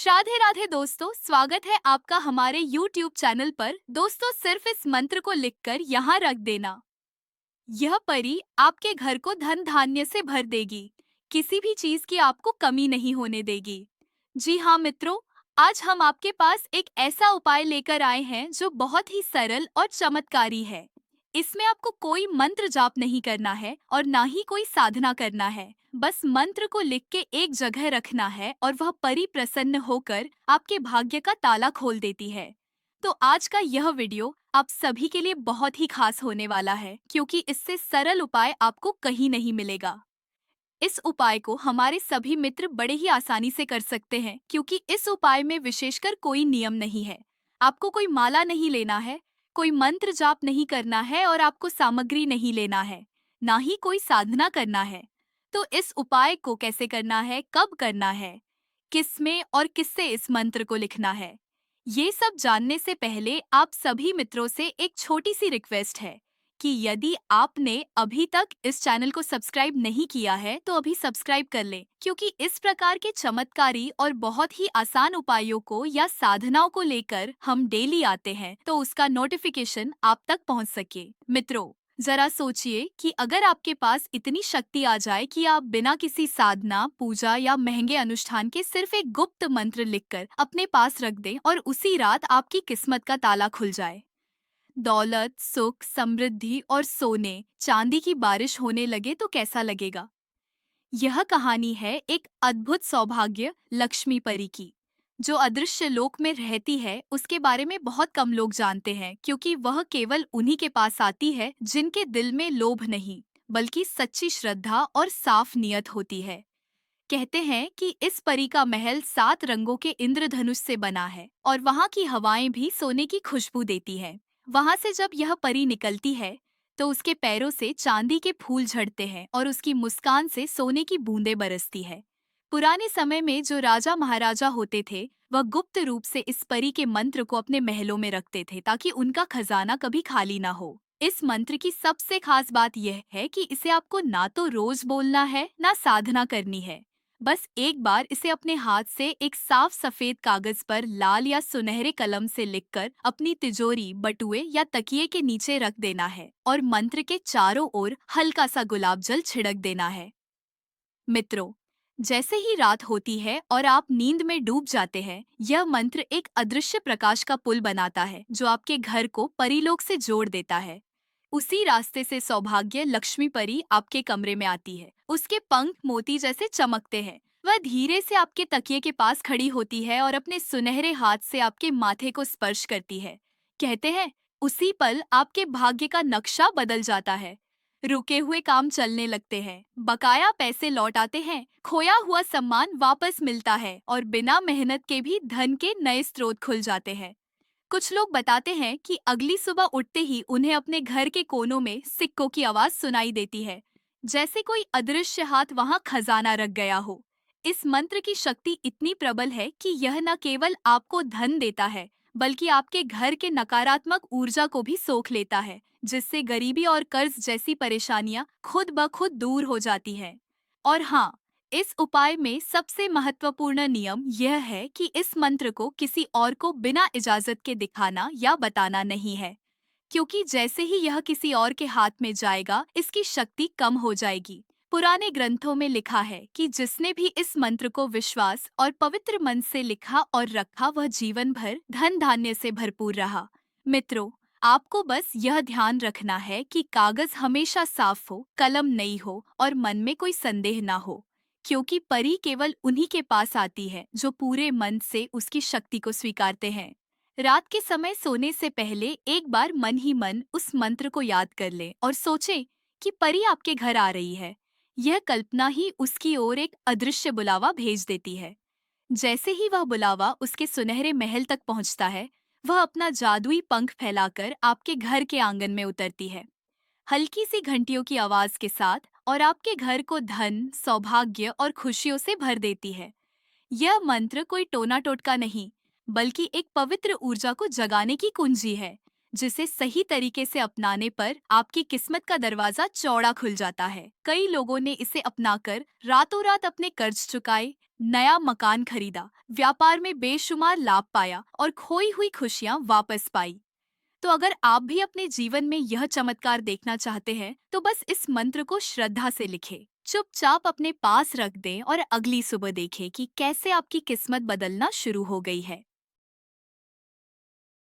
राधे राधे दोस्तों, स्वागत है आपका हमारे YouTube चैनल पर। दोस्तों, सिर्फ इस मंत्र को लिखकर यहाँ रख देना। यह परी आपके घर को धन धान्य से भर देगी। किसी भी चीज की आपको कमी नहीं होने देगी। जी हाँ मित्रों, आज हम आपके पास एक ऐसा उपाय लेकर आए हैं जो बहुत ही सरल और चमत्कारी है। इसमें आपको कोई मंत्र जाप नहीं करना है और ना ही कोई साधना करना है। बस मंत्र को लिख के एक जगह रखना है और वह परी प्रसन्न होकर आपके भाग्य का ताला खोल देती है। तो आज का यह वीडियो आप सभी के लिए बहुत ही खास होने वाला है, क्योंकि इससे सरल उपाय आपको कहीं नहीं मिलेगा। इस उपाय को हमारे सभी मित्र बड़े ही आसानी से कर सकते हैं, क्योंकि इस उपाय में विशेषकर कोई नियम नहीं है। आपको कोई माला नहीं लेना है, कोई मंत्र जाप नहीं करना है और आपको सामग्री नहीं लेना है, ना ही कोई साधना करना है। तो इस उपाय को कैसे करना है, कब करना है, किसमें और किससे इस मंत्र को लिखना है, ये सब जानने से पहले आप सभी मित्रों से एक छोटी सी रिक्वेस्ट है कि यदि आपने अभी तक इस चैनल को सब्सक्राइब नहीं किया है तो अभी सब्सक्राइब कर लें, क्योंकि इस प्रकार के चमत्कारी और बहुत ही आसान उपायों को या साधनाओं को लेकर हम डेली आते हैं, तो उसका नोटिफिकेशन आप तक पहुंच सके। मित्रों, जरा सोचिए कि अगर आपके पास इतनी शक्ति आ जाए कि आप बिना किसी साधना, पूजा या महंगे अनुष्ठान के सिर्फ एक गुप्त मंत्र लिखकर अपने पास रख दें और उसी रात आपकी किस्मत का ताला खुल जाए। दौलत, सुख, समृद्धि और सोने चांदी की बारिश होने लगे तो कैसा लगेगा। यह कहानी है एक अद्भुत सौभाग्य लक्ष्मी परी की, जो अदृश्य लोक में रहती है। उसके बारे में बहुत कम लोग जानते हैं, क्योंकि वह केवल उन्हीं के पास आती है जिनके दिल में लोभ नहीं, बल्कि सच्ची श्रद्धा और साफ नियत होती है। कहते हैं कि इस परी का महल 7 रंगों के इंद्रधनुष से बना है और वहाँ की हवाएं भी सोने की खुशबू देती है। वहाँ से जब यह परी निकलती है तो उसके पैरों से चांदी के फूल झड़ते हैं और उसकी मुस्कान से सोने की बूंदें बरसती है। पुराने समय में जो राजा महाराजा होते थे, वह गुप्त रूप से इस परी के मंत्र को अपने महलों में रखते थे, ताकि उनका खजाना कभी खाली ना हो। इस मंत्र की सबसे खास बात यह है कि इसे आपको ना तो रोज बोलना है, ना साधना करनी है। बस एक बार इसे अपने हाथ से एक साफ सफेद कागज पर लाल या सुनहरे कलम से लिखकर अपनी तिजोरी, बटुए या तकिए के नीचे रख देना है और मंत्र के चारों ओर हल्का सा गुलाब जल छिड़क देना है। मित्रों, जैसे ही रात होती है और आप नींद में डूब जाते हैं, यह मंत्र एक अदृश्य प्रकाश का पुल बनाता है जो आपके घर को परीलोक से जोड़ देता है। उसी रास्ते से सौभाग्य लक्ष्मी परी आपके कमरे में आती है। उसके पंख मोती जैसे चमकते हैं। वह धीरे से आपके तकिए के पास खड़ी होती है और अपने सुनहरे हाथ से आपके माथे को स्पर्श करती है। कहते हैं, उसी पल आपके भाग्य का नक्शा बदल जाता है। रुके हुए काम चलने लगते हैं, बकाया पैसे लौट आते हैं, खोया हुआ सम्मान वापस मिलता है और बिना मेहनत के भी धन के नए स्रोत खुल जाते हैं। कुछ लोग बताते हैं कि अगली सुबह उठते ही उन्हें अपने घर के कोनों में सिक्कों की आवाज सुनाई देती है, जैसे कोई अदृश्य हाथ वहां खजाना रख गया हो। इस मंत्र की शक्ति इतनी प्रबल है कि यह न केवल आपको धन देता है, बल्कि आपके घर के नकारात्मक ऊर्जा को भी सोख लेता है, जिससे गरीबी और कर्ज जैसी परेशानियां खुद ब खुद दूर हो जाती हैं। और हाँ, इस उपाय में सबसे महत्वपूर्ण नियम यह है कि इस मंत्र को किसी और को बिना इजाजत के दिखाना या बताना नहीं है, क्योंकि जैसे ही यह किसी और के हाथ में जाएगा, इसकी शक्ति कम हो जाएगी। पुराने ग्रंथों में लिखा है कि जिसने भी इस मंत्र को विश्वास और पवित्र मन से लिखा और रखा, वह जीवन भर धन धान्य से भरपूर रहा। मित्रों, आपको बस यह ध्यान रखना है कि कागज हमेशा साफ हो, कलम नई हो और मन में कोई संदेह ना हो, क्योंकि परी केवल उन्हीं के पास आती है जो पूरे मन से उसकी शक्ति को स्वीकारते हैं। रात के समय सोने से पहले एक बार मन ही मन उस मंत्र को याद कर लें और सोचें कि परी आपके घर आ रही है। यह कल्पना ही उसकी ओर एक अदृश्य बुलावा भेज देती है। जैसे ही वह बुलावा उसके सुनहरे महल तक पहुंचता है, वह अपना जादुई पंख फैलाकर आपके घर के आंगन में उतरती है, हल्की सी घंटियों की आवाज के साथ, और आपके घर को धन, सौभाग्य और खुशियों से भर देती है। यह मंत्र कोई टोना टोटका नहीं, बल्कि एक पवित्र ऊर्जा को जगाने की कुंजी है, जिसे सही तरीके से अपनाने पर आपकी किस्मत का दरवाजा चौड़ा खुल जाता है। कई लोगों ने इसे अपनाकर रातों रात अपने कर्ज चुकाए, नया मकान खरीदा, व्यापार में बेशुमार लाभ पाया और खोई हुई खुशियां वापस पाई। तो अगर आप भी अपने जीवन में यह चमत्कार देखना चाहते हैं, तो बस इस मंत्र को श्रद्धा से लिखें, चुपचाप अपने पास रख दें और अगली सुबह देखें कि कैसे आपकी किस्मत बदलना शुरू हो गई है।